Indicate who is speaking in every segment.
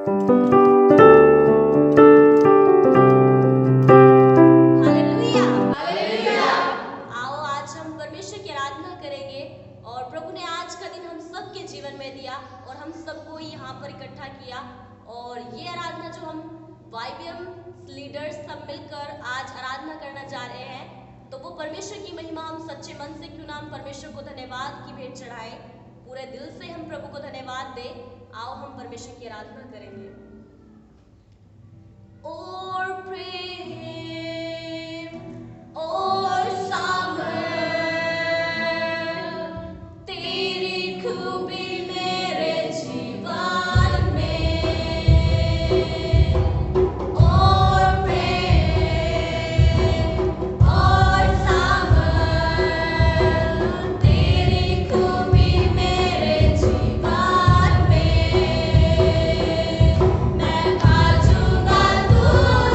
Speaker 1: Hallelujah. आओ आज हम परमेश्वर की आराधना करेंगे और प्रभु ने आज का दिन हम सबके जीवन में दिया और हम सबको यहाँ पर इकट्ठा किया और ये आराधना जो हम वाईबीएम लीडर्स सब मिलकर आज आराधना करना जा रहे हैं तो वो परमेश्वर की महिमा हम सच्चे मन से क्यों ना हम परमेश्वर को धन्यवाद की भेंट चढ़ाएं, पूरे दिल से हम प्रभु को धन्यवाद दें। आओ हम परमेश्वर की आराधना करेंगे। और प्रेम और सामर्थ तेरी खूबी मेरे जीवन में। और प्रेम और सामर्थ तेरी खूबी मेरे जीवन में। मैं गाऊंगा तुझको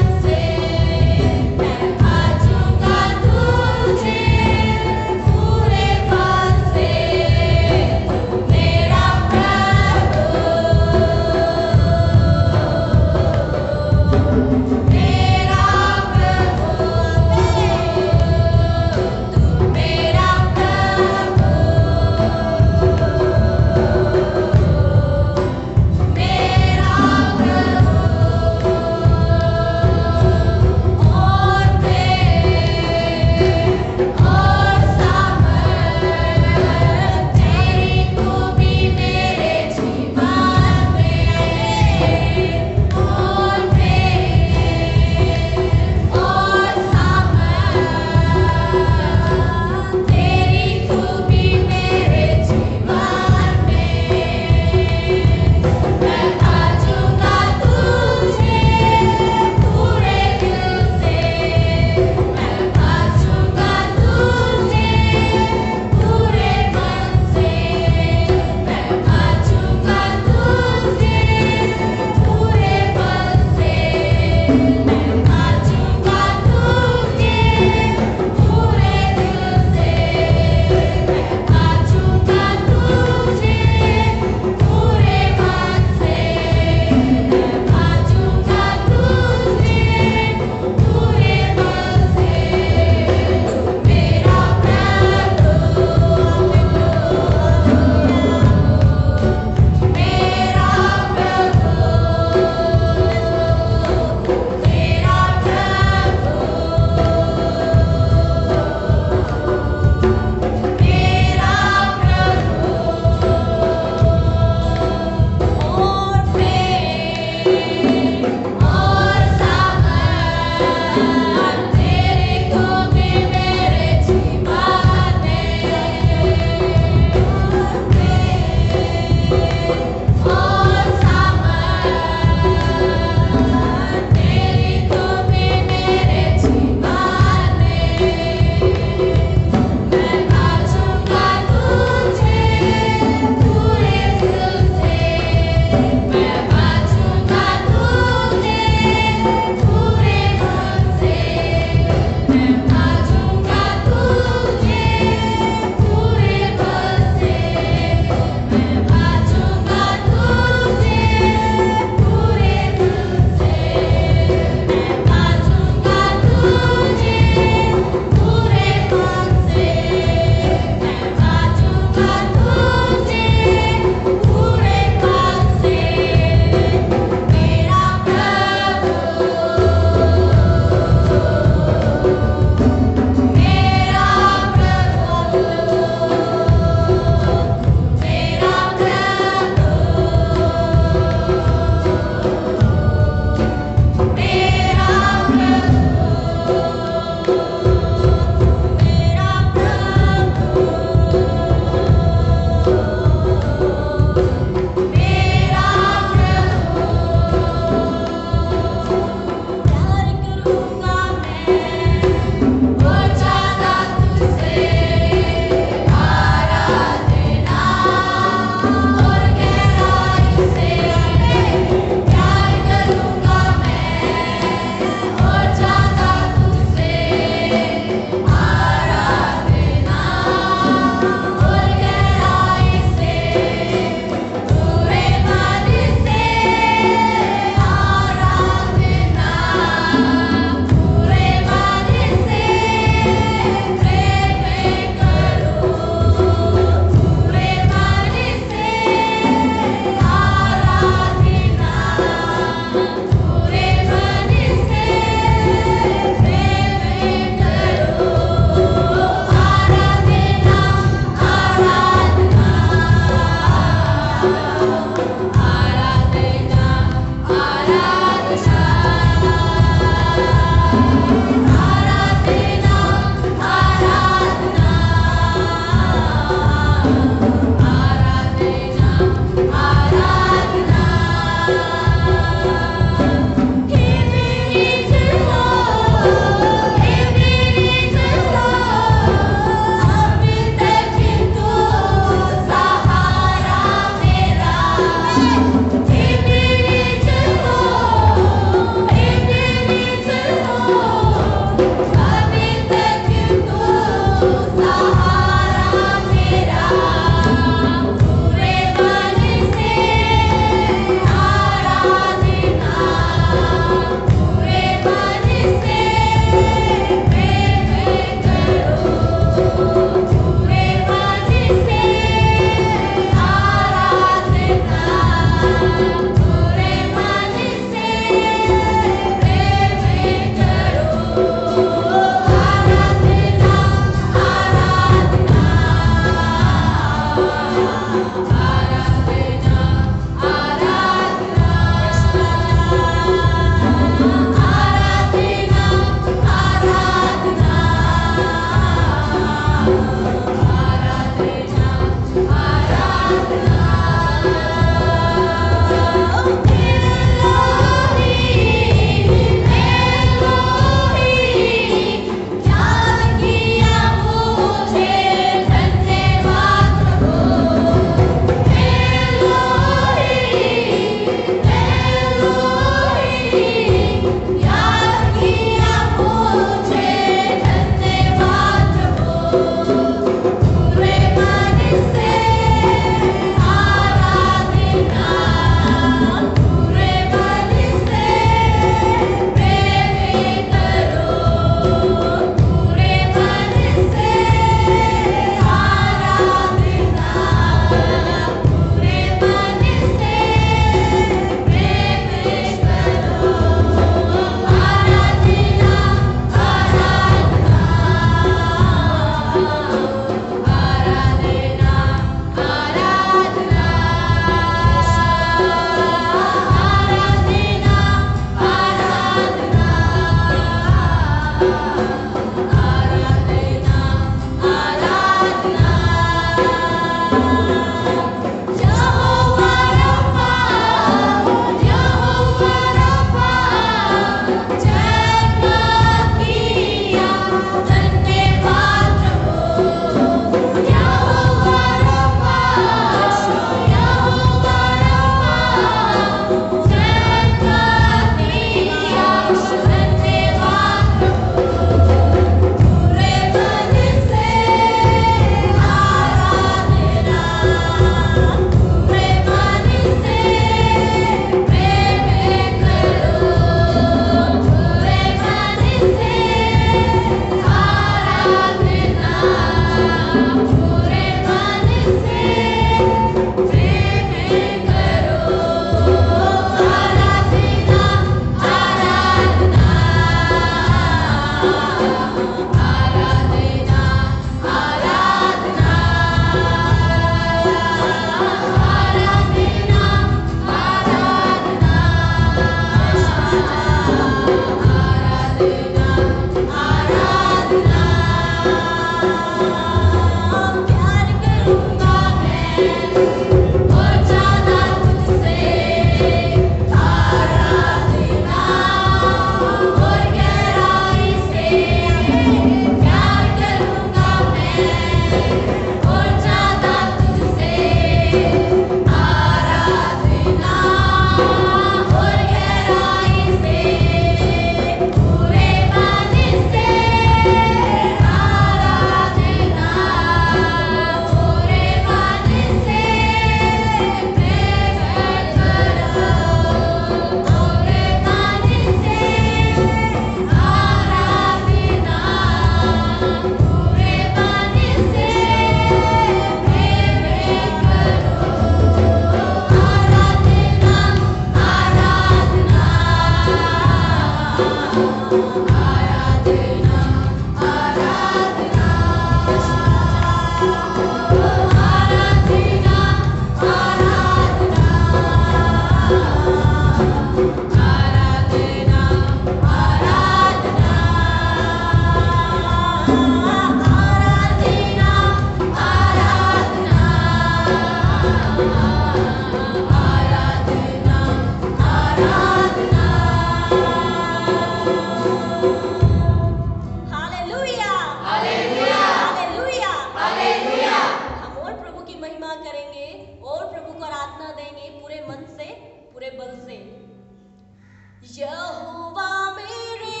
Speaker 1: यहोवा मेरे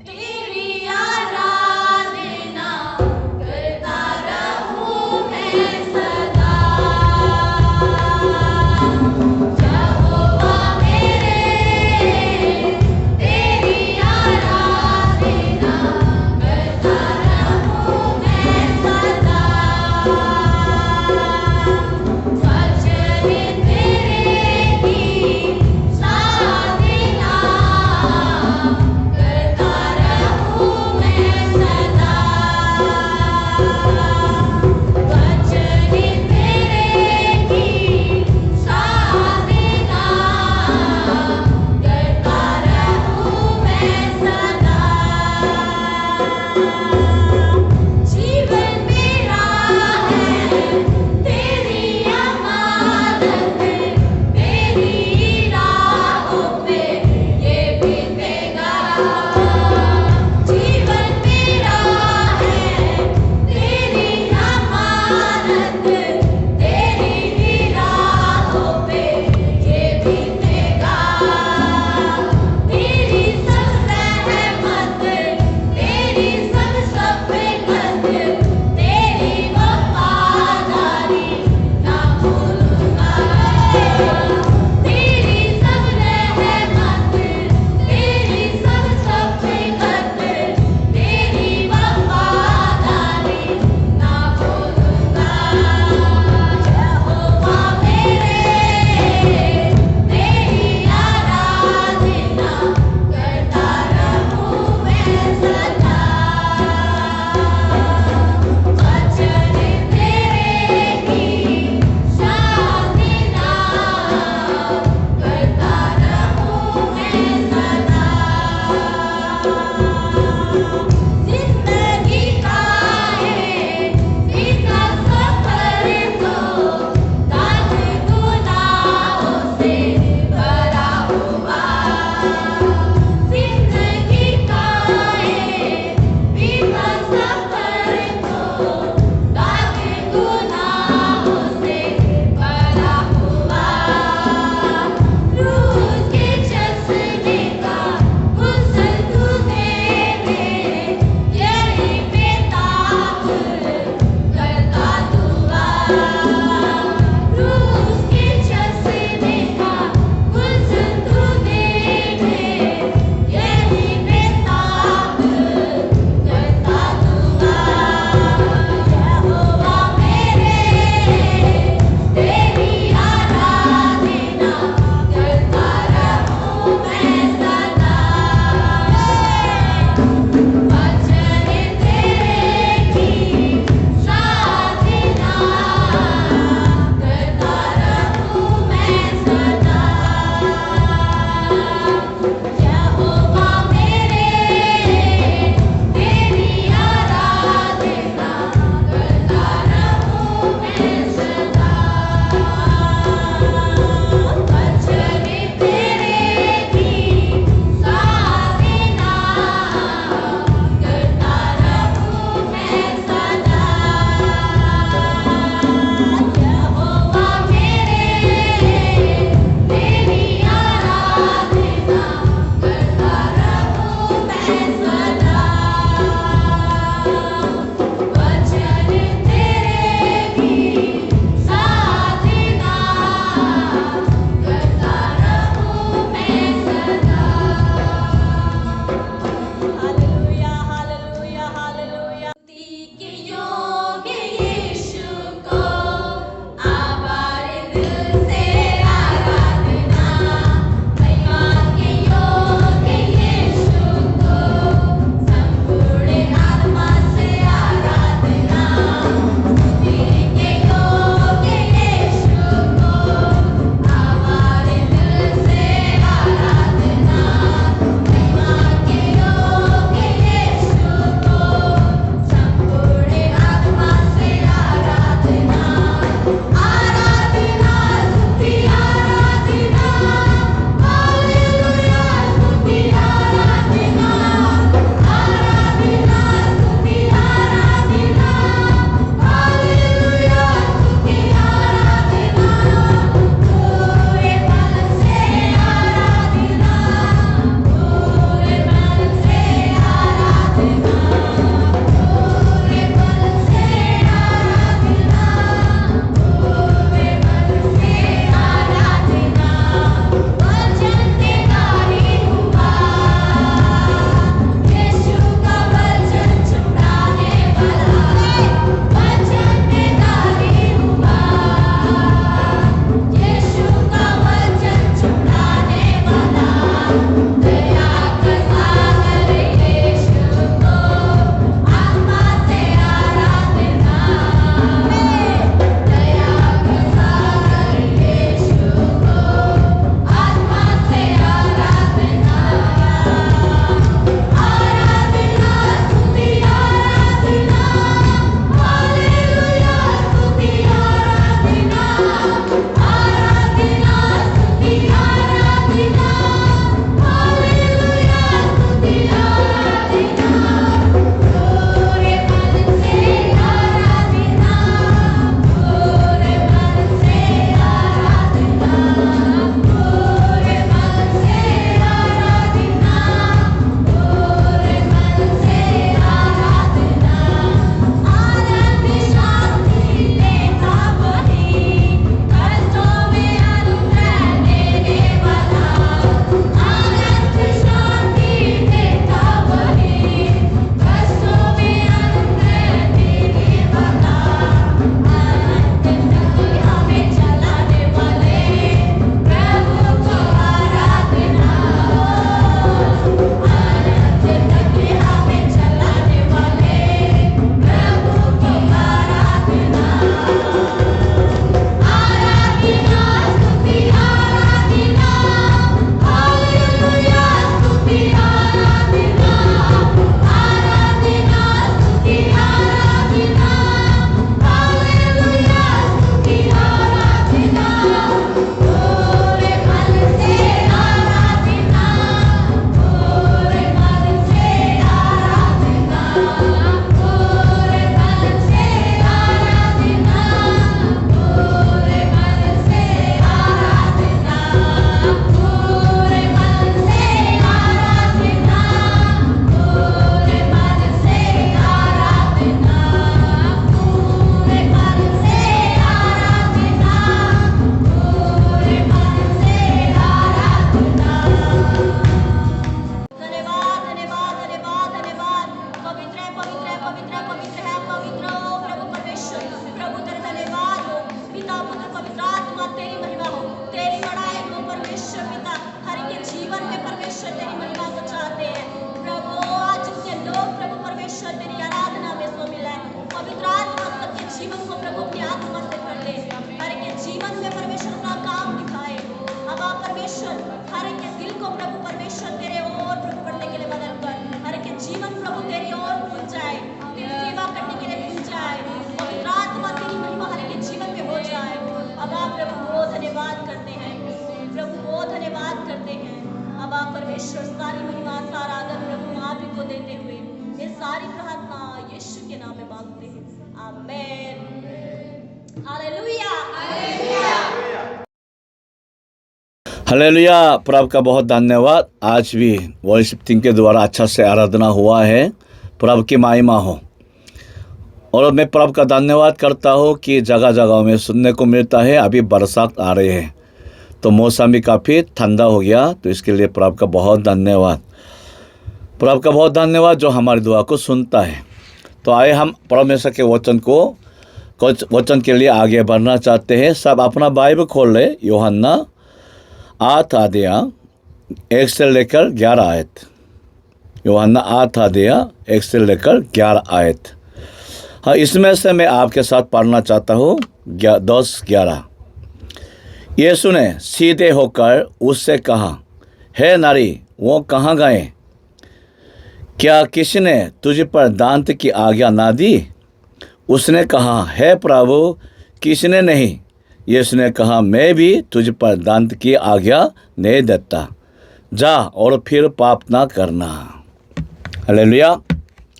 Speaker 1: तेरी आराधना करता रहूं मैं सदा। यहोवा मेरे तेरी आराधना करता रहूं मैं सदा। वचन तेरे की सारी ईश्वर सारी महिमा सारा आदर प्रभु आप ही को देते हुए ये सारी प्रार्थना यीशु के नाम में मांगते हैं, आमीन। Hallelujah, hallelujah,
Speaker 2: hallelujah. प्रभु का बहुत धन्यवाद। आज भी वर्शिप टीम के द्वारा अच्छा से आराधना हुआ है। प्रभु की महिमा हो। और मैं प्रभु का धन्यवाद करता हूँ कि जगह जगह में सुनने को मिलता है अभी बरसात आ रही है, तो मौसम भी काफ़ी ठंडा हो गया। तो इसके लिए प्रभु का बहुत धन्यवाद। प्रभु का बहुत धन्यवाद जो हमारी दुआ को सुनता है। तो आए हम परमेश्वर के वचन के लिए आगे बढ़ना चाहते हैं। सब अपना बाइबल खोल ले। यूहन्ना 8 अध्याय 1 से लेकर 11 आयत। यूहन्ना 8 अध्याय 1 से लेकर 11 आयत। हाँ, इसमें से मैं आपके साथ पढ़ना चाहता हूँ 10-11। यीशु ने सीधे होकर उससे कहा, हे नारी, वो कहाँ गए? क्या किसी ने तुझ पर दांत की आज्ञा ना दी? उसने कहा, हे प्रभु, किसने नहीं। यीशु ने कहा, मैं भी तुझ पर दांत की आज्ञा नहीं देता। जा और फिर पाप ना करना। Hallelujah,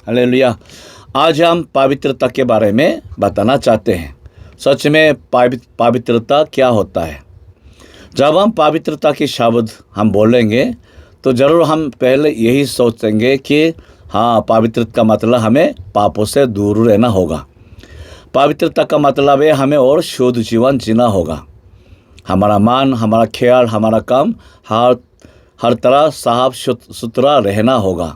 Speaker 2: hallelujah. आज हम पवित्रता के बारे में बताना चाहते हैं। सच में पवित्रता क्या होता है? जब हम पवित्रता की शब्द हम बोलेंगे तो ज़रूर हम पहले यही सोचेंगे कि हाँ, पवित्रता का मतलब हमें पापों से दूर रहना होगा। पवित्रता का मतलब है हमें और शुद्ध जीवन जीना होगा। हमारा मन, हमारा ख्याल, हमारा काम हर तरह साफ सुथरा रहना होगा।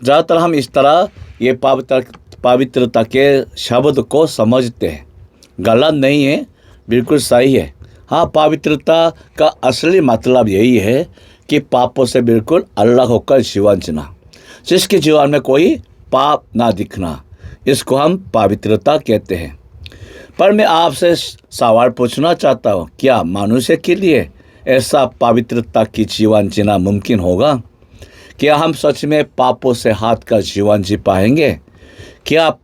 Speaker 2: ज़्यादातर हम इस तरह ये पवित्रता के शब्द को समझते हैं। गलत नहीं है, बिल्कुल सही है। हाँ, पवित्रता का असली मतलब यही है कि पापों से बिल्कुल अलग होकर जीवन जीना, जिसके जीवन में कोई पाप ना दिखना, इसको हम पवित्रता कहते हैं। पर मैं आपसे सवाल पूछना चाहता हूँ, क्या मनुष्य के लिए ऐसा पवित्रता की जीवन जीना मुमकिन होगा? क्या हम सच में पापों से हाथ का जीवन जी पाएंगे? क्या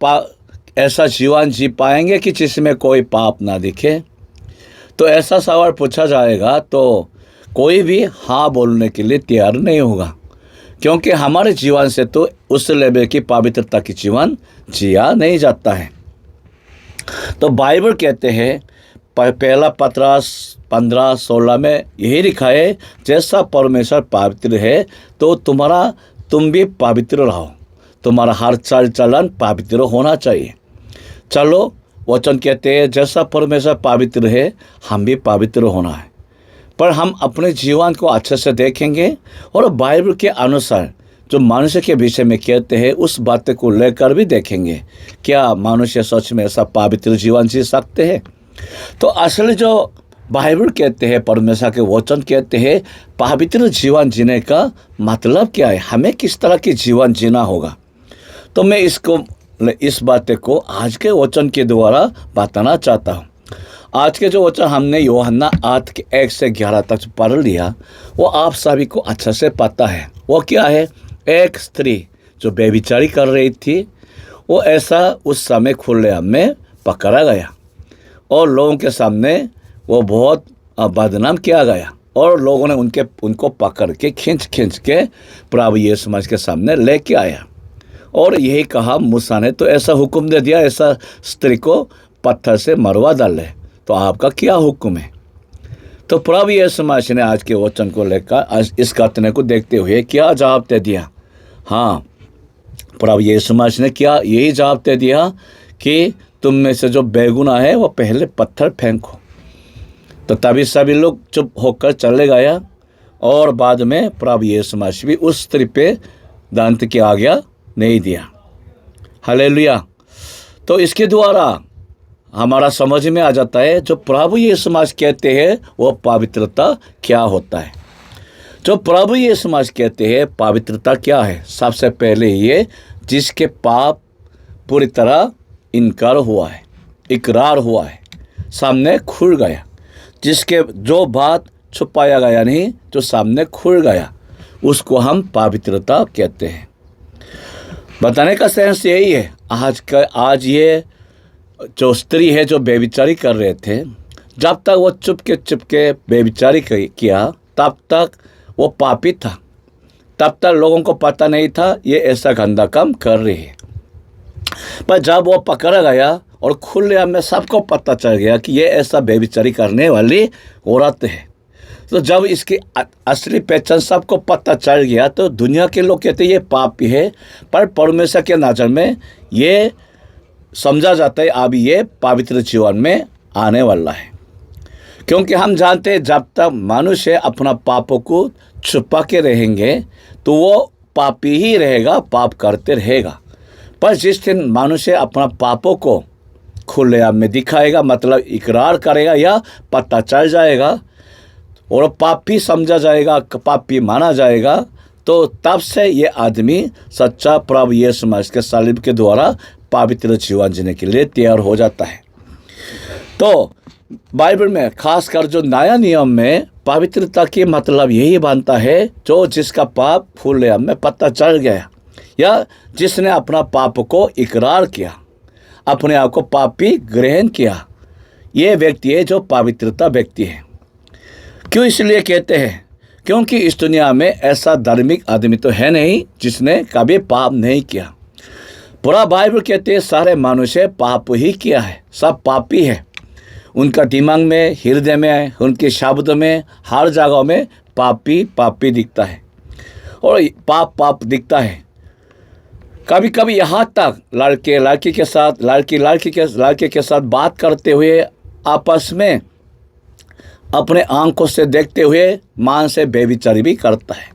Speaker 2: ऐसा जीवन जी पाएंगे कि जिसमें कोई पाप ना दिखे? तो ऐसा सवाल पूछा जाएगा तो कोई भी हाँ बोलने के लिए तैयार नहीं होगा, क्योंकि हमारे जीवन से तो उस लेवल की पवित्रता की जीवन जिया नहीं जाता है। तो बाइबल कहते हैं, पहला पतरस 15-16 में यही लिखा है, जैसा परमेश्वर पवित्र है तो तुम भी पवित्र रहो। तुम्हारा हर चाल चलन पवित्र होना चाहिए। चलो, वचन कहते हैं जैसा परमेश्वर पवित्र है हम भी पवित्र होना है। पर हम अपने जीवन को अच्छे से देखेंगे और बाइबल के अनुसार जो मनुष्य के विषय में कहते हैं उस बात को लेकर भी देखेंगे, क्या मनुष्य सच में ऐसा पवित्र जीवन जी सकते हैं? तो असल जो बाइबल कहते हैं, परमेश्वर के वचन कहते हैं, पवित्र जीवन जीने का मतलब क्या है, हमें किस तरह की जीवन जीना होगा। तो मैं इस बात को आज के वचन के द्वारा बताना चाहता हूँ। आज के जो वचन हमने यूहन्ना 8 के 1 से 11 तक पढ़ लिया, वो आप सभी को अच्छा से पता है। वो क्या है? एक स्त्री जो व्यभिचारी कर रही थी, वो ऐसा उस समय खुलेआम में पकड़ा गया और लोगों के सामने वो बहुत बदनाम किया गया। और लोगों ने उनको पकड़ के खींच के प्रभु यीशु मसीह के सामने लेके आया और यही कहा, मूसा ने तो ऐसा हुक्म दे दिया, ऐसा स्त्री को पत्थर से मरवा डाले, तो आपका क्या हुक्म है? तो प्रभु यीशु मसीह ने आज के वचन को लेकर इस घटना को देखते हुए क्या जवाब दे दिया? हाँ, प्रभु यीशु मसीह ने क्या यही जवाब दे दिया कि तुम में से जो बेगुनाह है वो पहले पत्थर फेंको। तो तभी सभी लोग चुप होकर चले गया और बाद में प्रभु यीशु मसीह भी उस स्त्री पे दांत की आज्ञा नहीं दिया। हालेलुया। तो इसके द्वारा हमारा समझ में आ जाता है जो प्रभु यीशु मसीह कहते हैं वो पवित्रता क्या होता है। जो प्रभु यीशु मसीह कहते हैं पवित्रता क्या है, सबसे पहले ये जिसके पाप पूरी तरह इनकार हुआ है, इकरार हुआ है, सामने खुल गया, जिसके जो बात छुपाया गया नहीं, जो सामने खुल गया, उसको हम पवित्रता कहते हैं। बताने का सेंस यही है। आज ये जो स्त्री है जो बेविचारी कर रहे थे, जब तक वो चुपके बेविचारी किया तब तक वो पापी था। तब तक लोगों को पता नहीं था ये ऐसा गंदा काम कर रही है। पर जब वो पकड़ा गया और खुलेआम में सबको पता चल गया कि ये ऐसा बेविचारी करने वाली औरत है, तो जब इसकी असली पहचान सबको पता चल गया तो दुनिया के लोग कहते ये पापी है, पर परमेश्वर के नज़र में ये समझा जाता है अब ये पवित्र जीवन में आने वाला है। क्योंकि हम जानते हैं जब तक मनुष्य अपना पापों को छुपा के रहेंगे तो वो पापी ही रहेगा, पाप करते रहेगा। पर जिस दिन मनुष्य अपना पापों को खुलेआम में दिखाएगा, मतलब इकरार करेगा या पता चल जाएगा और पापी समझा जाएगा, पापी माना जाएगा, तो तब से ये आदमी सच्चा प्रभु यीशु मसीह के सलीब के द्वारा पवित्र जीवन जीने के लिए तैयार हो जाता है। तो बाइबल में खासकर जो नया नियम में पवित्रता की मतलब यही बनता है जो जिसका पाप खुलेआम में पता चल गया या जिसने अपना पाप को इकरार किया, अपने आप को पापी ग्रहण किया, ये व्यक्ति है जो पवित्रता व्यक्ति है। क्यों इसलिए कहते हैं? क्योंकि इस दुनिया में ऐसा धार्मिक आदमी तो है नहीं जिसने कभी पाप नहीं किया। पूरा बाइबल कहते हैं सारे मनुष्य पाप ही किया है, सब पापी है। उनका दिमाग में, हृदय में, उनके शब्द में, हर जगह में पापी पापी दिखता है और पाप दिखता है। कभी कभी यहाँ तक लड़के लड़की के साथ, लड़के के साथ बात करते हुए आपस में अपने आंखों से देखते हुए मान से बेविचारी भी करता है।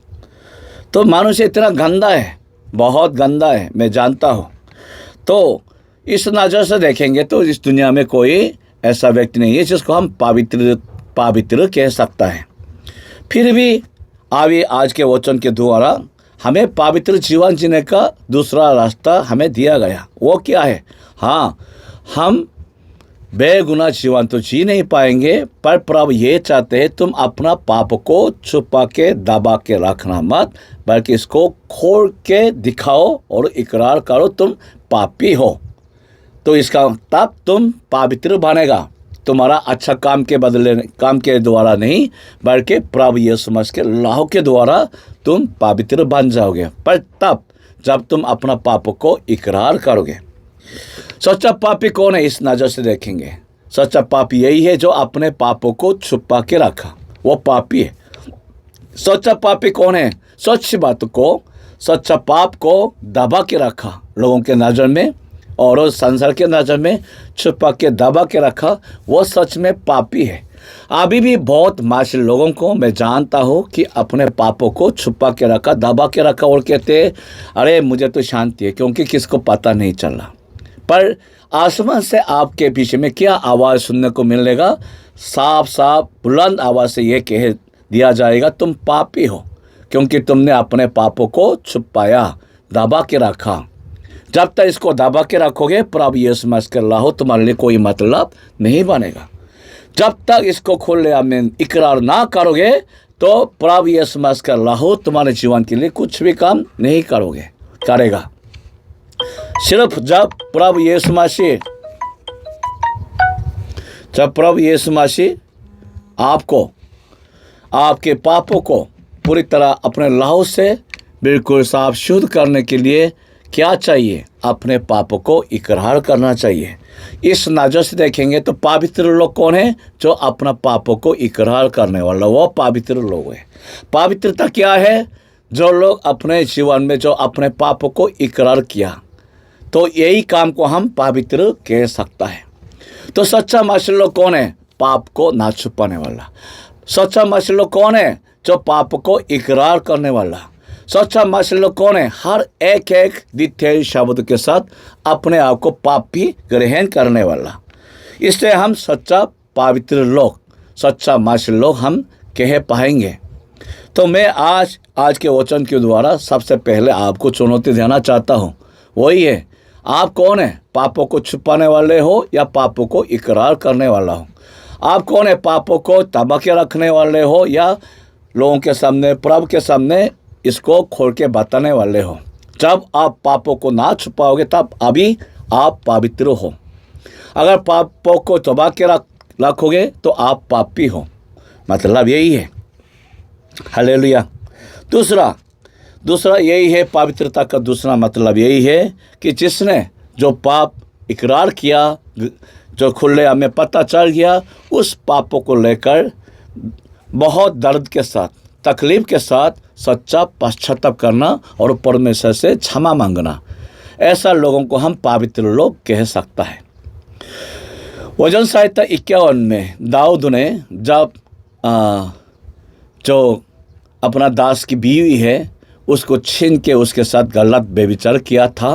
Speaker 2: तो मनुष्य इतना गंदा है, बहुत गंदा है, मैं जानता हूँ। तो इस नज़र से देखेंगे तो इस दुनिया में कोई ऐसा व्यक्ति नहीं है जिसको हम पवित्र कह सकता है। फिर भी आज के वचन के द्वारा हमें पवित्र जीवन जीने का दूसरा रास्ता हमें दिया गया। वो क्या है? हाँ, हम बेगुनाह जीवन तो जी नहीं पाएंगे, पर प्रभु ये चाहते हैं तुम अपना पाप को छुपा के दबा के रखना मत, बल्कि इसको खोल के दिखाओ और इकरार करो तुम पापी हो। तो इसका तब तुम पवित्र बनेगा। तुम्हारा अच्छा काम के द्वारा नहीं, बल्कि प्रभु यीशु मसीह के लहू के द्वारा तुम पवित्र बन जाओगे, पर तब जब तुम अपना पाप को इकरार करोगे। सच्चा पापी कौन है? इस नज़र से देखेंगे सच्चा पापी यही है जो अपने पापों को छुपा के रखा, वो पापी है। सच्चा पापी कौन है? सच्चा पाप को दबा के रखा लोगों के नज़र में और संसार के नज़र में छुपा के दबा के रखा, वो सच में पापी है। अभी भी बहुत मासूम लोगों को मैं जानता हूँ कि अपने पापों को छुपा के रखा, दबा के रखा और कहते हैं अरे मुझे तो शांति है क्योंकि किसको पता नहीं चल रहा। पर आसमान से आपके पीछे में क्या आवाज़ सुनने को मिलेगा? साफ साफ बुलंद आवाज़ से ये कह दिया जाएगा तुम पापी हो, क्योंकि तुमने अपने पापों को छुपाया, दबा के रखा। जब तक इसको दबा के रखोगे प्रभु यीशु मसीह का लहू तुम्हारे लिए कोई मतलब नहीं बनेगा। जब तक इसको खुलेआम में इकरार ना करोगे तो प्रभु यीशु मसीह का लहू तुम्हारे जीवन के लिए कुछ भी काम नहीं करेगा। सिर्फ जब प्रभु यीशु मसीह आपको आपके पापों को पूरी तरह अपने लहू से बिल्कुल साफ शुद्ध करने के लिए क्या चाहिए? अपने पापों को इकरार करना चाहिए। इस नज़र से देखेंगे तो पवित्र लोग कौन है? जो अपना पापों को इकरार करने वाला, वो पवित्र लोग है। पवित्रता क्या है? जो लोग अपने जीवन में जो अपने पापों को इकरार किया, तो यही काम को हम पवित्र कह सकता है। तो सच्चा मसीही लोग कौन है? पाप को ना छुपाने वाला। सच्चा मसीही लोग कौन है? जो पाप को इकरार करने वाला। सच्चा मसीही लोग कौन है? हर एक दित्य शब्द के साथ अपने आप को पापी ग्रहण करने वाला। इसलिए हम सच्चा पवित्र लोग, सच्चा मसीही लोग हम कह पाएंगे। तो मैं आज के वचन के द्वारा सबसे पहले आपको चुनौती देना चाहता हूँ, वही है आप कौन है? पापों को छुपाने वाले हो या पापों को इकरार करने वाला हो? आप कौन है? पापों को दबा के रखने वाले हो या लोगों के सामने, प्रभु के सामने इसको खोल के बताने वाले हो? जब आप पापों को ना छुपाओगे तब अभी आप पवित्र हो। अगर पापों को दबा के रखोगे तो आप पापी हो, मतलब यही है। हालेलुया। दूसरा यही है, पवित्रता का दूसरा मतलब यही है कि जिसने जो पाप इकरार किया, जो खुले हमें पता चल गया, उस पापों को लेकर बहुत दर्द के साथ, तकलीफ के साथ सच्चा पश्चाताप करना और परमेश्वर से क्षमा मांगना, ऐसा लोगों को हम पवित्र लोग कह सकता है। वचन संहिता 51 में दाऊद ने जब जो अपना दास की बीवी है उसको छीन के उसके साथ गलत व्यभिचार किया था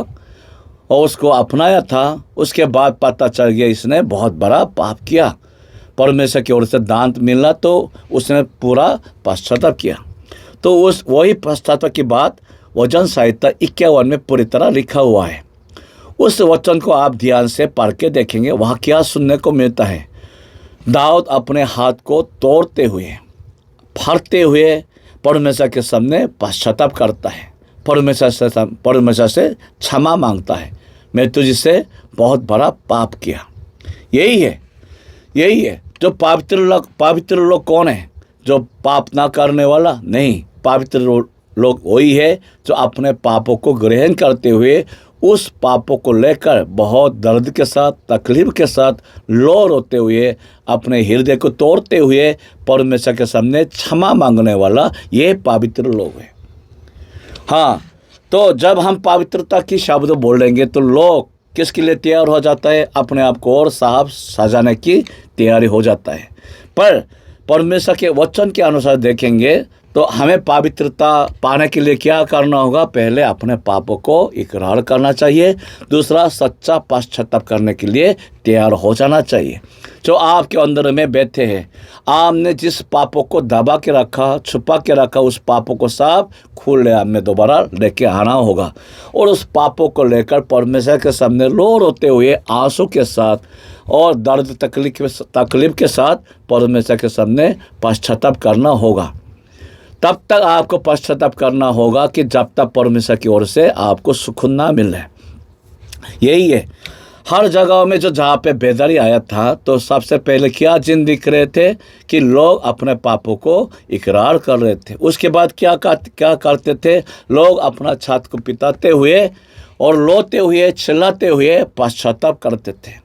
Speaker 2: और उसको अपनाया था, उसके बाद पता चल गया इसने बहुत बड़ा पाप किया, परमेश्वर की ओर से दांत मिला तो उसने पूरा पश्चाताप किया। तो उस वही पश्चाताप की बात वचन संहिता 51 में पूरी तरह लिखा हुआ है। उस वचन को आप ध्यान से पढ़ के देखेंगे, वहाँ क्या सुनने को मिलता है। दाऊद अपने हाथ को तोड़ते हुए, फाड़ते हुए परमेश्वर के सामने पश्चाताप करता है, परमेश्वर से क्षमा मांगता है, मैं तुझसे बहुत बड़ा पाप किया। यही है जो पवित्र लोग कौन है? जो पाप ना करने वाला नहीं, पवित्र लोग वही है जो अपने पापों को ग्रहण करते हुए उस पापों को लेकर बहुत दर्द के साथ, तकलीफ के साथ, लो रोते हुए, अपने हृदय को तोड़ते हुए परमेश्वर के सामने क्षमा मांगने वाला, ये पवित्र लोग है। हाँ, तो जब हम पवित्रता की शब्द बोलेंगे तो लोग किसके लिए तैयार हो जाता है? अपने आप को और साफ सजाने की तैयारी हो जाता है। पर परमेश्वर के वचन के अनुसार देखेंगे तो हमें पवित्रता पाने के लिए क्या करना होगा? पहले अपने पापों को इकरार करना चाहिए, दूसरा सच्चा पश्चाताप करने के लिए तैयार हो जाना चाहिए। जो आपके अंदर में बैठे हैं, आपने जिस पापों को दबा के रखा, छुपा के रखा, उस पापों को साफ खुले में दोबारा लेके आना होगा और उस पापों को लेकर परमेश्वर के सामने रो रोते हुए, आंसू के साथ और दर्द तकलीफ के साथ परमेश्वर के सामने पश्चाताप करना होगा। तब तक आपको पश्चाताप करना होगा कि जब तक परमेश्वर की ओर से आपको सुकून ना मिले। यही है, हर जगह में जहाँ पे बेदारी आया था तो सबसे पहले क्या चिन्ह दिख रहे थे कि लोग अपने पापों को इकरार कर रहे थे। उसके बाद क्या करते थे? लोग अपना छाती को पिटाते हुए और रोते हुए, चिल्लाते हुए पश्चाताप करते थे।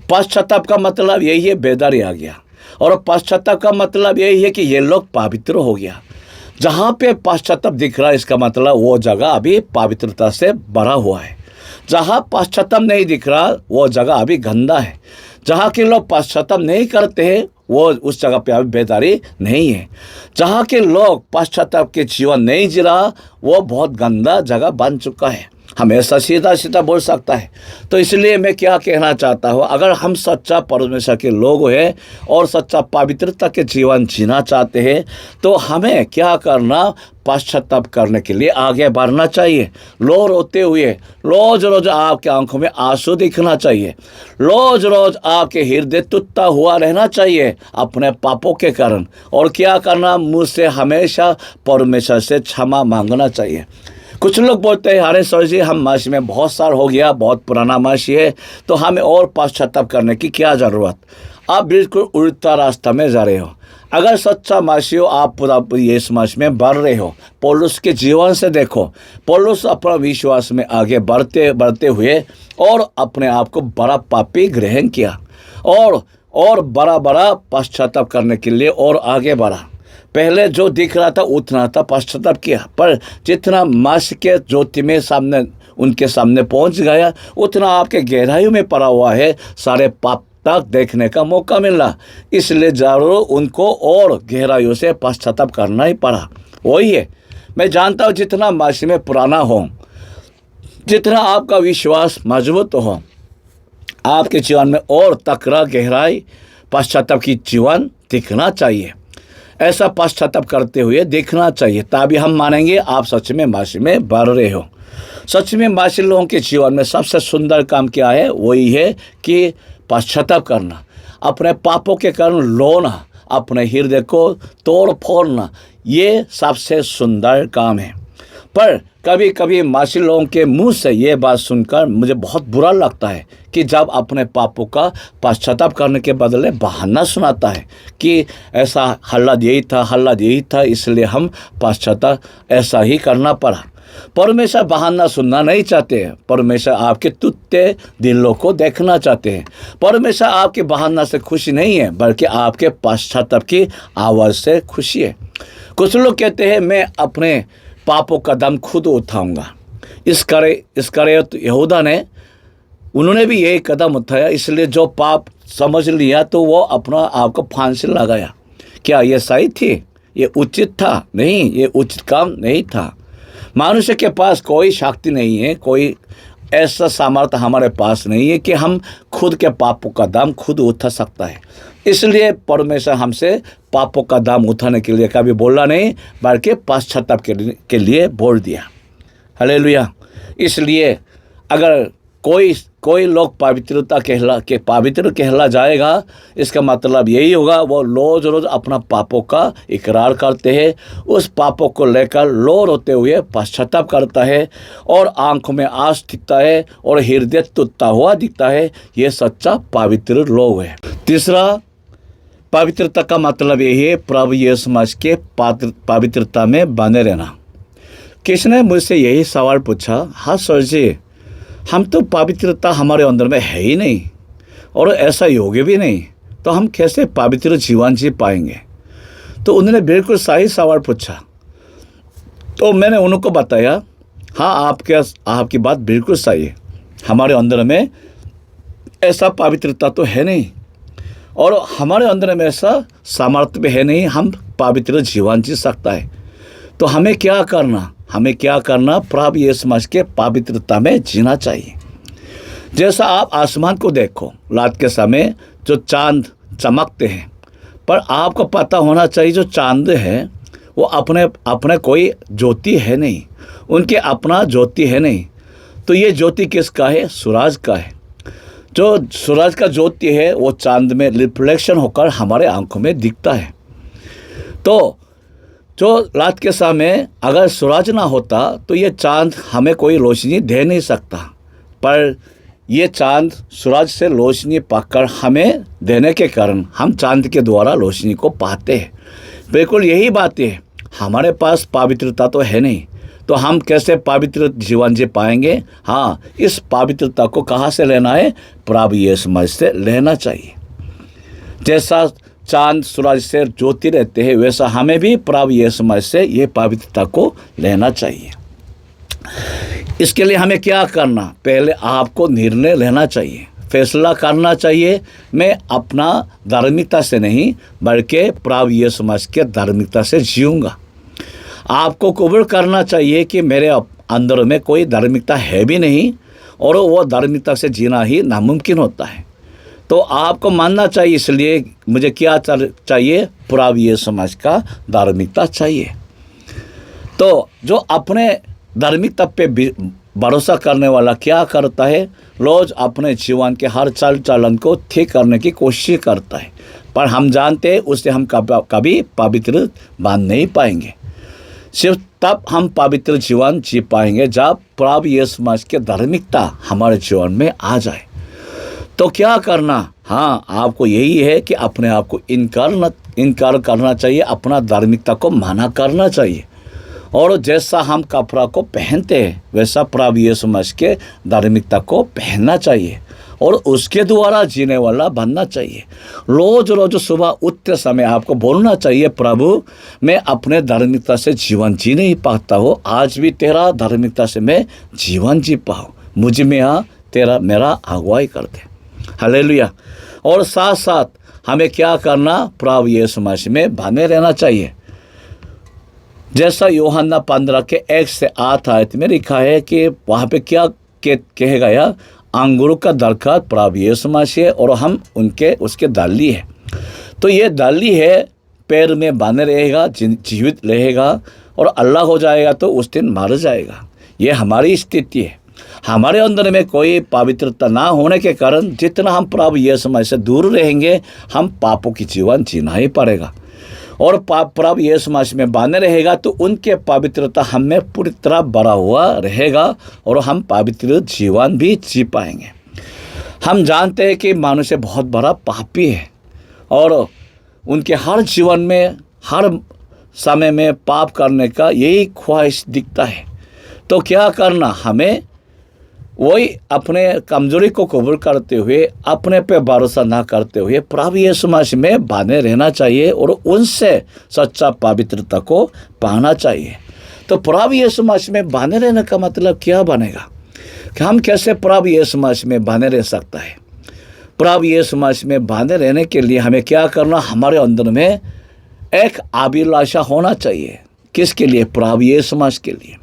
Speaker 2: पश्चाताप का मतलब यही है, बेदारी आ गया, और पश्चाताप का मतलब यही है कि ये लोग पवित्र हो गया। जहाँ पे पश्चाताप दिख रहा है, इसका मतलब वो जगह अभी पवित्रता से भरा हुआ है। जहाँ पश्चाताप नहीं दिख रहा, वो जगह अभी गंदा है। जहाँ के लोग पश्चाताप नहीं करते हैं, वो उस जगह पे अभी बेदारी नहीं है। जहाँ के लोग पश्चाताप के जीवन नहीं जी रहा, वो बहुत गंदा जगह बन चुका है। हमेशा सीधा बोल सकता है। तो इसलिए मैं क्या कहना चाहता हूँ, अगर हम सच्चा परमेश्वर के लोग हैं और सच्चा पवित्रता के जीवन जीना चाहते हैं तो हमें क्या करना? पश्चाताप करने के लिए आगे बढ़ना चाहिए। लो रोते हुए, रोज रोज आपके आंखों में आंसू दिखना चाहिए, रोज रोज आपके हृदय टूटा हुआ रहना चाहिए अपने पापों के कारण। और क्या करना? मुँह से हमेशा परमेश्वर से क्षमा मांगना चाहिए। कुछ लोग बोलते हैं, अरे सर जी, हम मसीह में बहुत साल हो गया, बहुत पुराना मसीह है, तो हमें और पश्चाताप करने की क्या ज़रूरत? आप बिल्कुल उल्टा रास्ता में जा रहे हो। अगर सच्चा मसीह हो, आप पूरा यीशु मसीह में बढ़ रहे हो। पौलुस के जीवन से देखो, पौलुस अपना विश्वास में आगे बढ़ते हुए और अपने आप को बड़ा पापी ग्रहण किया और बड़ा पश्चाताप करने के लिए और आगे बढ़ा। पहले जो दिख रहा था उतना था पश्चाताप किया, पर जितना मसीह के ज्योति में उनके सामने पहुंच गया, उतना आपके गहराइयों में पड़ा हुआ है, सारे पाप तक देखने का मौका मिला। इसलिए जरूर उनको और गहराइयों से पश्चाताप करना ही पड़ा। वही है, मैं जानता हूँ जितना मसीह में पुराना हो, जितना आपका विश्वास मजबूत हो, आपके जीवन में और तकरा गहराई पश्चाताप की जीवन दिखना चाहिए। ऐसा पश्चाताप करते हुए देखना चाहिए, तभी हम मानेंगे आप सच में मसीह में बढ़ रहे हो। सच में मसीह लोगों के जीवन में सबसे सुंदर काम क्या है? वही है कि पश्चाताप करना, अपने पापों के कारण रोना, अपने हृदय को तोड़ फोड़ना, ये सबसे सुंदर काम है। पर कभी कभी मासी लोगों के मुंह से ये बात सुनकर मुझे बहुत बुरा लगता है कि जब अपने पापों का पश्चाताप करने के बदले बहाना सुनाता है कि ऐसा हालात यही था इसलिए हम पश्चाताप ऐसा ही करना पड़ा। परमेश्वर बहाना सुनना नहीं चाहते हैं। परमेश्वर आपके टूटे दिलों को देखना चाहते हैं। परमेश्वर आपके बहाना से खुशी नहीं है, बल्कि आपके पश्चाताप की आवाज़ से खुशी है। कुछ लोग कहते हैं मैं अपने पापों का दम खुद उठाऊंगा। इस्करियोत यहूदा ने उन्होंने भी यही कदम उठाया, इसलिए जो पाप समझ लिया तो वो अपना आप को फांसी लगाया। क्या ये सही थी? ये उचित था? नहीं, ये उचित काम नहीं था। मनुष्य के पास कोई शक्ति नहीं है, कोई ऐसा सामर्थ्य हमारे पास नहीं है कि हम खुद के पापों का दाम खुद उठा सकता है। इसलिए परमेश्वर हमसे पापों का दाम उठाने के लिए कभी बोला नहीं, बल्कि पश्चाताप के लिए बोल दिया। हालेलुया। इसलिए अगर कोई लोग पवित्र कहला जाएगा, इसका मतलब यही होगा वो रोज रोज अपना पापों का इकरार करते हैं, उस पापों को लेकर रो रोते हुए पश्चाताप करता है और आंखों में आंसू दिखता है और हृदय टूटता हुआ दिखता है। ये सच्चा पवित्र लोग है। तीसरा, पवित्रता का मतलब यही है प्रभु यीशु मसीह के पवित्रता में बने रहना। किसने मुझसे यही सवाल पूछा, हाँ सर जी, हम तो पवित्रता हमारे अंदर में है ही नहीं और ऐसा योग्य भी नहीं, तो हम कैसे पवित्र जीवन जी पाएंगे? तो उन्होंने बिल्कुल सही सवाल पूछा। तो मैंने उनको बताया, हाँ आपकी बात बिल्कुल सही है। हमारे अंदर में ऐसा पवित्रता तो है नहीं और हमारे अंदर में ऐसा सामर्थ्य भी है नहीं हम पवित्र जीवन जी सकता है। तो हमें क्या करना? प्रभु यीशु मसीह के पवित्रता में जीना चाहिए। जैसा आप आसमान को देखो, रात के समय जो चांद चमकते हैं, पर आपको पता होना चाहिए जो चांद है वो अपने कोई ज्योति है नहीं, उनके अपना ज्योति है नहीं। तो ये ज्योति किसका है? सूरज का है। जो सूरज का ज्योति है वो चांद में रिफ्लेक्शन होकर हमारे आंखों में दिखता है। तो जो रात के समय अगर सूरज ना होता तो ये चांद हमें कोई रोशनी दे नहीं सकता, पर ये चांद सूरज से रोशनी पाकर हमें देने के कारण हम चांद के द्वारा रोशनी को पाते हैं। बिल्कुल यही बात है, हमारे पास पवित्रता तो है नहीं, तो हम कैसे पवित्र जीवन जी पाएंगे? हाँ, इस पवित्रता को कहाँ से लेना है? प्रभु यीशु मसीह से लेना चाहिए। जैसा चांद सूरज से ज्योति रहते हैं, वैसा हमें भी प्रभु यीशु मसीह से ये पवित्रता को लेना चाहिए। इसके लिए हमें क्या करना? पहले आपको निर्णय लेना चाहिए, फैसला करना चाहिए। मैं अपना धार्मिकता से नहीं, बल्कि प्रभु यीशु मसीह के धार्मिकता से जीऊँगा। आपको कबूल करना चाहिए कि मेरे अंदर में कोई धार्मिकता है भी नहीं और वो धार्मिकता से जीना ही नामुमकिन होता है। तो आपको मानना चाहिए, इसलिए मुझे क्या चाहिए? प्रभु यीशु मसीह का धार्मिकता चाहिए। तो जो अपने धार्मिकता पे भरोसा करने वाला क्या करता है? रोज अपने जीवन के हर चाल चलन को ठीक करने की कोशिश करता है, पर हम जानते हैं उससे हम कभी पवित्र बन नहीं पाएंगे। सिर्फ तब हम पवित्र जीवन जी पाएंगे जब प्रभु यीशु मसीह की धार्मिकता हमारे जीवन में आ जाए। तो क्या करना? हाँ, आपको यही है कि अपने आप को इनकार करना चाहिए, अपना धार्मिकता को माना करना चाहिए और जैसा हम कपड़ा को पहनते हैं वैसा प्रभु यीशु मसीह के धार्मिकता को पहनना चाहिए और उसके द्वारा जीने वाला बनना चाहिए। रोज रोज सुबह उठते समय आपको बोलना चाहिए, प्रभु मैं अपने धार्मिकता से जीवन जी नहीं पाता हूँ, आज भी तेरा धार्मिकता से मैं जीवन जी पाऊँ, मुझे में तेरा मेरा अगुवाई कर दे। हालेलुया। और साथ साथ हमें क्या करना? प्रभु यीशु मसीह में बने रहना चाहिए। जैसा यूहन्ना 15 के 1 से 8 आयत में लिखा है कि वहाँ पे क्या कहे गया? अंगूर का दरख्त प्रभु यीशु मसीह है और हम उसके डाली है। तो ये डाली है, पैर में बने रहेगा, जीवित रहेगा और अल्लाह हो जाएगा तो उस दिन मर जाएगा। ये हमारी स्थिति है। हमारे अंदर में कोई पवित्रता ना होने के कारण जितना हम प्रभु यीशु मसीह से दूर रहेंगे, हम पापों की जीवन जीना ही पड़ेगा। और प्रभु यीशु मसीह में बने रहेगा तो उनके पवित्रता हम में पूरी तरह भरा हुआ रहेगा और हम पवित्र जीवन भी जी पाएंगे। हम जानते हैं कि मनुष्य बहुत बड़ा पापी है और उनके हर जीवन में हर समय में पाप करने का यही ख्वाहिश दिखता है। तो क्या करना, हमें वही अपने कमजोरी को कबूल करते हुए अपने पे भरोसा ना करते हुए प्रभु यीशु मसीह में बने रहना चाहिए और उनसे सच्चा पवित्रता को पाना चाहिए। तो प्रभु यीशु मसीह में बने रहने का मतलब क्या बनेगा कि हम कैसे प्रभु यीशु मसीह में बने रह सकता है। प्रभु यीशु मसीह में बने रहने के लिए हमें क्या करना, हमारे अंदर में एक अभिलाषा होना चाहिए। किसके लिए? प्रभु यीशु मसीह के लिए।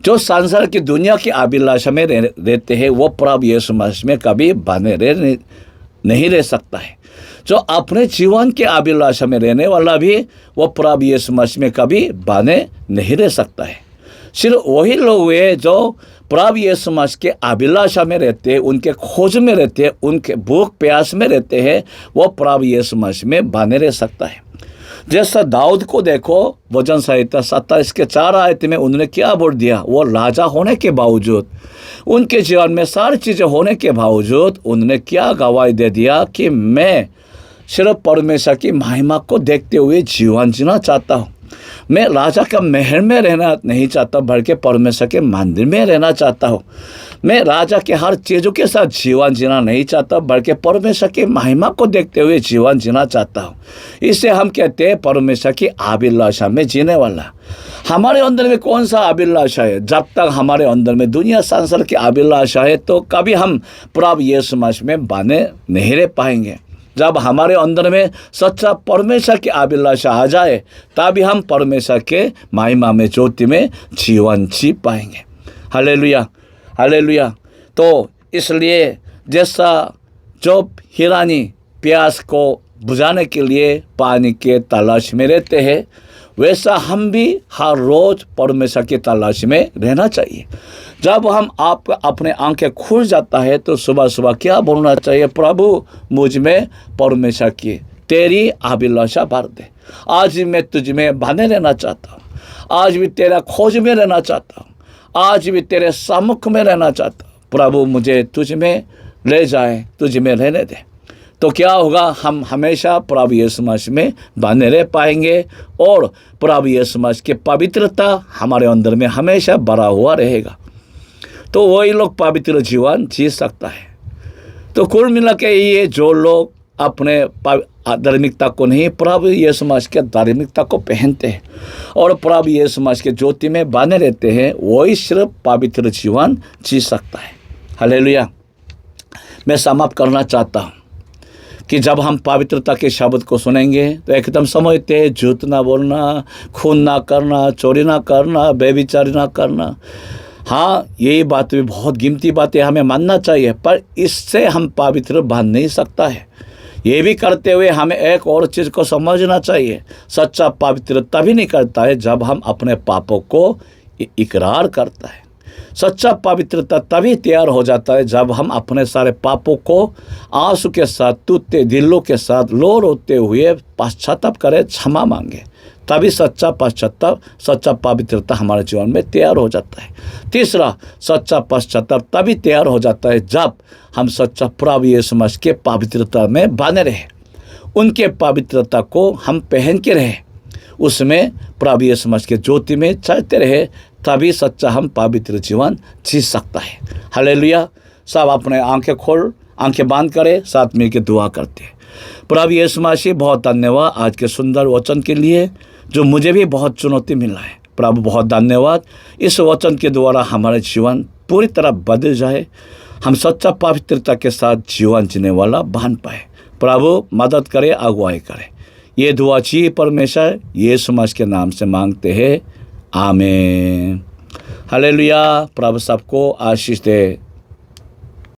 Speaker 2: जो संसार की दुनिया की अभिलाषा में रहते हैं वो प्रभु यीशु मसीह में कभी बने नहीं रह सकता है। जो अपने जीवन के अभिलाषा में रहने वाला भी वो प्रभु यीशु मसीह में कभी बने नहीं रह सकता है। सिर्फ वही लोग हुए जो प्रभु यीशु मसीह के अभिलाषा में रहते हैं, उनके खोज में रहते हैं, उनके भूख प्यास में रहते हैं, वो प्रभु यीशु मसीह में बने रह सकता है। जैसा दाऊद को देखो, वचन संहिता 27 के 4 आयत में उन्होंने क्या बोल दिया। वो राजा होने के बावजूद, उनके जीवन में सारी चीज़ें होने के बावजूद उन्होंने क्या गवाही दे दिया कि मैं सिर्फ परमेश्वर की महिमा को देखते हुए जीवन जीना चाहता हूँ। मैं राजा का महल में रहना नहीं चाहता बल्कि परमेश्वर के मंदिर में रहना चाहता हूँ। मैं राजा के हर चीज़ों के साथ जीवन जीना नहीं चाहता बल्कि परमेश्वर की महिमा को देखते हुए जीवन जीना चाहता हूँ। इसे हम कहते हैं परमेश्वर की अभिलाषा में जीने वाला। हमारे अंदर में कौन सा अभिलाषा है? जब तक हमारे अंदर में दुनिया संसार की अभिलाषा है तो कभी हम प्रभु यीशु मसीह में बने नहीं रह पाएंगे। जब हमारे अंदर में सच्चा परमेश्वर की अभिलाषा आ जाए तभी हम परमेश्वर के महिमा में ज्योति में जीवन जी पाएंगे। Hallelujah, hallelujah. तो इसलिए जैसा जो हिरानी प्यास को बुझाने के लिए पानी के तलाश में रहते हैं, वैसा हम भी हर रोज परमेश्वर की तलाश में रहना चाहिए। जब हम आप अपने आंखें खुल जाता है तो सुबह सुबह क्या बोलना चाहिए? प्रभु मुझ में परमेश्वर की तेरी अभिलाषा भर दे। आज भी मैं तुझ में बने रहना चाहता हूँ, आज भी तेरा खोज में रहना चाहता हूँ, आज भी तेरे सम्मुख में रहना चाहता हूँ। प्रभु मुझे तुझ में ले जाए, तुझ में रहने दे। तो क्या होगा? हम हमेशा प्रभु यीशु मसीह में बने रह पाएंगे और प्रभु यीशु मसीह की पवित्रता हमारे अंदर में हमेशा भरा हुआ रहेगा। तो वही लोग पवित्र जीवन जी सकता है। तो कुल मिला के ये जो लोग अपने धार्मिकता को नहीं, प्रभु यीशु मसीह के धार्मिकता को पहनते हैं और प्रभु यीशु मसीह के ज्योति में बने रहते हैं, वही सिर्फ पवित्र जीवन जी सकता है। हालेलुया। मैं समाप्त करना चाहता हूँ कि जब हम पवित्रता के शब्द को सुनेंगे तो एकदम समझते हैं झूठ ना बोलना, खून ना करना, चोरी ना करना, बेविचारी ना करना। हाँ, यही बात भी बहुत कीमती बातें हमें मानना चाहिए, पर इससे हम पवित्र बन नहीं सकता है। ये भी करते हुए हमें एक और चीज़ को समझना चाहिए, सच्चा पवित्र तभी निकलता है जब हम अपने पापों को इकरार करता है। सच्चा पवित्रता तभी तैयार हो जाता है जब हम अपने सारे पापों को आंसू के साथ, टूटते दिलों के साथ लो रोते हुए पश्चाताप करें, क्षमा मांगे। तभी सच्चा पश्चाताप, सच्चा पवित्रता हमारे जीवन में तैयार हो जाता है। तीसरा, सच्चा पश्चाताप तभी तैयार हो जाता है जब हम सच्चा प्रभु यीशु मसीह के पवित्रता में बने रहे, उनके पवित्रता को हम पहन के रहे, उसमें प्रभु यीशु मसीह के ज्योति में चलते रहे, तभी सच्चा हम पवित्र जीवन जी सकता है। हालेलुया। सब अपने आंखें बंद करें, साथ मिल के दुआ करते हैं। प्रभु यीशु मसीह, बहुत धन्यवाद आज के सुंदर वचन के लिए जो मुझे भी बहुत चुनौती मिला है। प्रभु बहुत धन्यवाद, इस वचन के द्वारा हमारे जीवन पूरी तरह बदल जाए, हम सच्चा पवित्रता के साथ जीवन जीने वाला बन पाए। प्रभु मदद करे, अगुवाई करे। ये दुआ चाहिए परमेश्वर यीशु मसीह के नाम से मांगते हैं, आमीन। हालेलुया। प्रभु सबको आशीष दे।